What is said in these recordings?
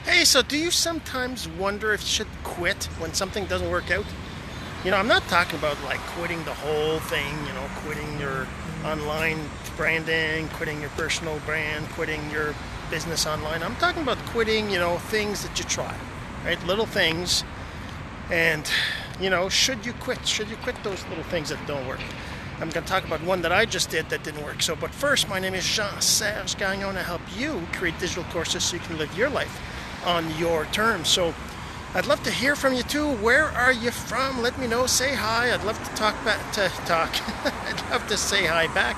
Hey, so do you sometimes wonder if you should quit when something doesn't work out? I'm not talking about like quitting the whole thing, quitting your online branding, quitting your personal brand, quitting your business online. I'm talking about quitting, things that you try, right? Little things. And, should you quit? Should you quit those little things that don't work? I'm going to talk about one that I just did that didn't work. But first, my name is Jean-Serge Gagnon. I help you create digital courses so you can live your life on your terms. So I'd love to hear from you too. Where are you from? Let me know. Say hi. I'd love to talk back. I'd love to say hi back.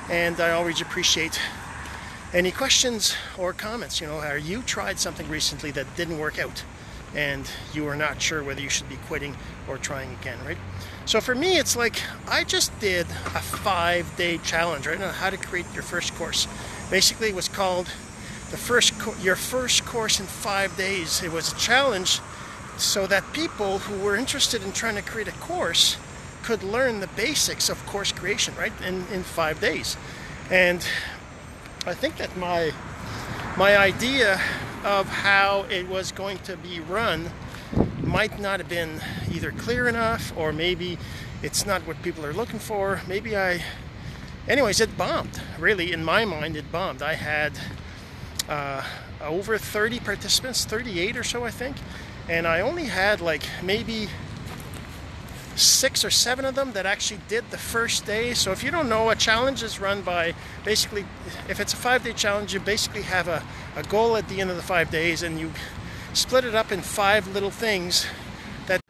And I always appreciate any questions or comments. Have you tried something recently that didn't work out and you are not sure whether you should be quitting or trying again, right? So for me, it's like I just did a 5-day challenge, right, on how to create your first course. Basically, it was called your first course in 5 days. It was a challenge so that people who were interested in trying to create a course could learn the basics of course creation, right, in 5 days. And I think that my idea of how it was going to be run might not have been either clear enough, or maybe it's not what people are looking for. Anyways, it bombed. Really, in my mind, it bombed. I had over 30 participants, 38 or so, I think, and I only had like maybe 6 or 7 of them that actually did the first day. So if you don't know, a challenge is run by, basically, if it's a 5-day challenge, you basically have a goal at the end of the 5 days, and you split it up in 5 little things. That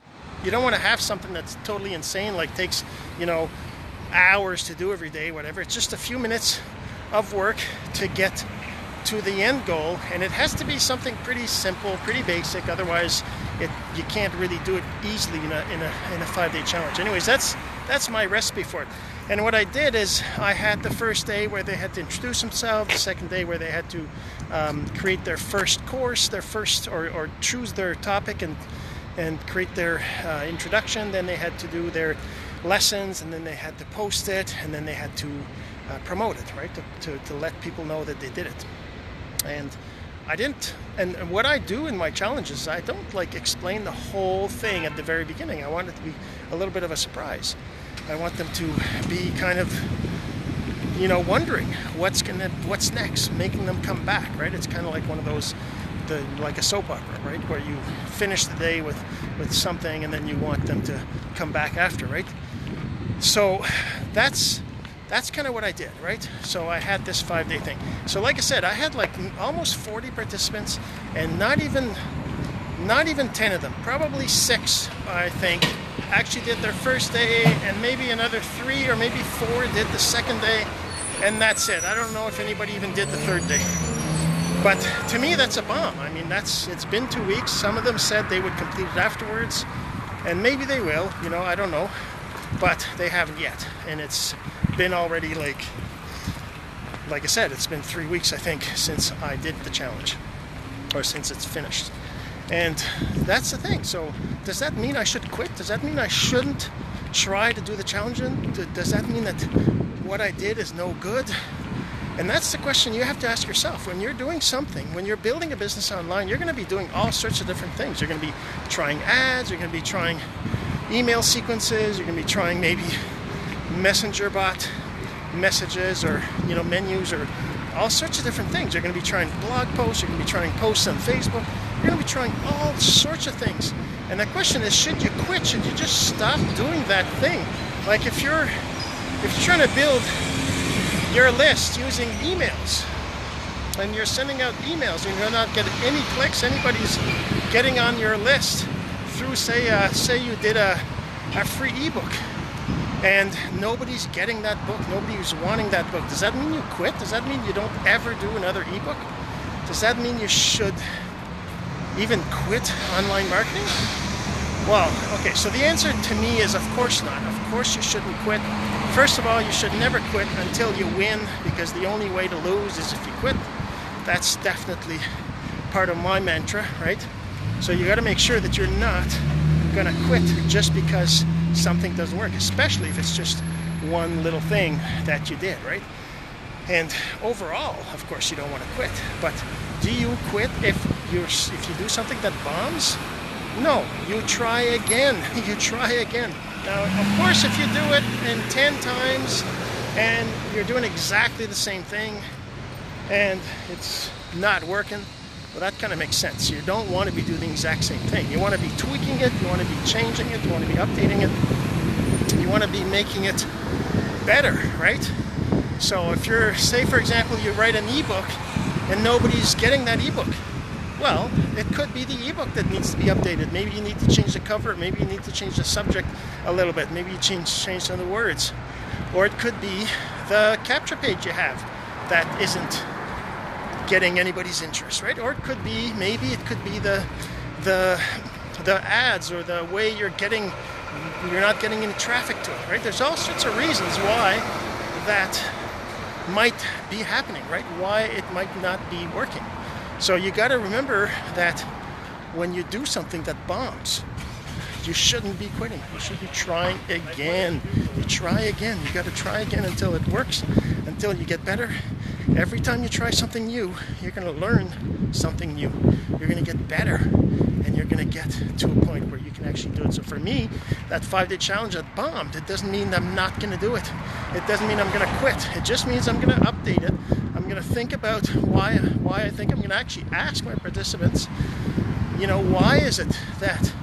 you don't want to have something that's totally insane, like takes hours to do every day, whatever. It's just a few minutes of work to get to the end goal, and it has to be something pretty simple, pretty basic. Otherwise, you can't really do it easily in a 5-day challenge. Anyways, that's my recipe for it. And what I did is I had the first day where they had to introduce themselves, the second day where they had to create their first course, their first or choose their topic and create their introduction. Then they had to do their lessons, and then they had to post it, and then they had to promote it, right, to let people know that they did it. And I didn't, and what I do in my challenges, I don't like explain the whole thing at the very beginning. I want it to be a little bit of a surprise. I want them to be kind of, wondering what's next, making them come back, right? It's kind of like one of those, like a soap opera, right, where you finish the day with something, and then you want them to come back after, right? So that's kind of what I did, right? So I had this 5-day thing. So like I said, I had like almost 40 participants, and not even 10 of them, probably 6, I think, actually did their first day, and maybe another 3 or maybe 4 did the second day, and that's it. I don't know if anybody even did the third day. But to me, that's a bomb. I mean, it's been 2 weeks. Some of them said they would complete it afterwards, and maybe they will, I don't know, but they haven't yet. And it's been already like I said, it's been 3 weeks, I think, since I did the challenge, or since it's finished. And that's the thing. So does that mean I should quit? Does that mean I shouldn't try to do the challenge? Does that mean that what I did is no good? And that's the question you have to ask yourself. When you're doing something, when you're building a business online, you're going to be doing all sorts of different things. You're going to be trying ads, you're going to be trying email sequences, you're going to be trying maybe messenger bot messages, or menus, or all sorts of different things. You're going to be trying blog posts, you're going to be trying posts on Facebook, you're going to be trying all sorts of things. And the question is, should you quit? Should you just stop doing that thing? Like if you're trying to build your list using emails, and you're sending out emails, and you're not getting any clicks, anybody's getting on your list through, say you did a free ebook, and nobody's getting that book, nobody's wanting that book. Does that mean you quit? Does that mean you don't ever do another ebook? Does that mean you should even quit online marketing? Well, okay, so the answer to me is of course not. Of course you shouldn't quit. First of all, you should never quit until you win, because the only way to lose is if you quit. That's definitely part of my mantra, right? So you got to make sure that you're not going to quit just because something doesn't work, especially if it's just one little thing that you did, right? And overall, of course, you don't want to quit, but Do you quit if you do something that bombs? No, you try again. You try again. Now, of course, if you do it in 10 times and you're doing exactly the same thing and it's not working, well, that kind of makes sense. You don't want to be doing the exact same thing. You want to be tweaking it, you want to be changing it, you want to be updating it, you want to be making it better, right? So if you're, say for example, you write an ebook and nobody's getting that ebook, well, it could be the ebook that needs to be updated. Maybe you need to change the cover, maybe you need to change the subject a little bit, maybe you change some of the words. Or it could be the capture page you have that isn't getting anybody's interest, right? Or it could be, maybe it could be the ads or the way you're not getting any traffic to it, right? There's all sorts of reasons why that might be happening, right? Why it might not be working. So you got to remember that when you do something that bombs, you shouldn't be quitting. You should be trying again. You try again. You got to try again until it works, until you get better. Every time you try something new, you're going to learn something new. You're going to get better, and you're going to get to a point where you can actually do it. So for me, that 5-day challenge that bombed, it doesn't mean I'm not going to do it. It doesn't mean I'm going to quit. It just means I'm going to update it. I'm going to think about why I think. I'm going to actually ask my participants, you know, why is it that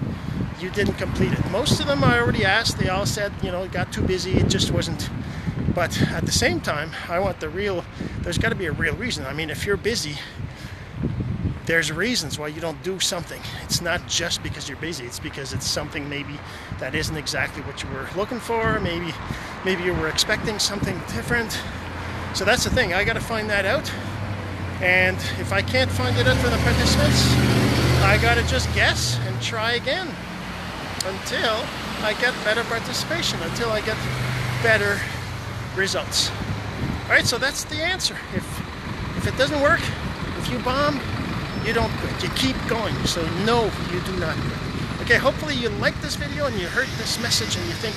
you didn't complete it? Most of them I already asked. They all said, you know, it got too busy. It just wasn't. But at the same time, I want there's got to be a real reason. I mean, if you're busy, there's reasons why you don't do something. It's not just because you're busy. It's because it's something maybe that isn't exactly what you were looking for. Maybe you were expecting something different. So that's the thing. I got to find that out. And if I can't find it out for the participants, I got to just guess and try again until I get better participation, until I get better results. All right, so that's the answer. If it doesn't work, if you bomb, you don't quit. You keep going. So no, you do not quit. Okay, hopefully you liked this video and you heard this message and you think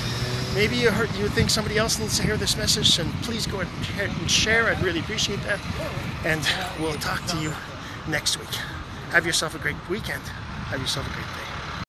maybe you think somebody else needs to hear this message, and please go ahead and share. I'd really appreciate that. And we'll talk to you next week. Have yourself a great weekend. Have yourself a great day.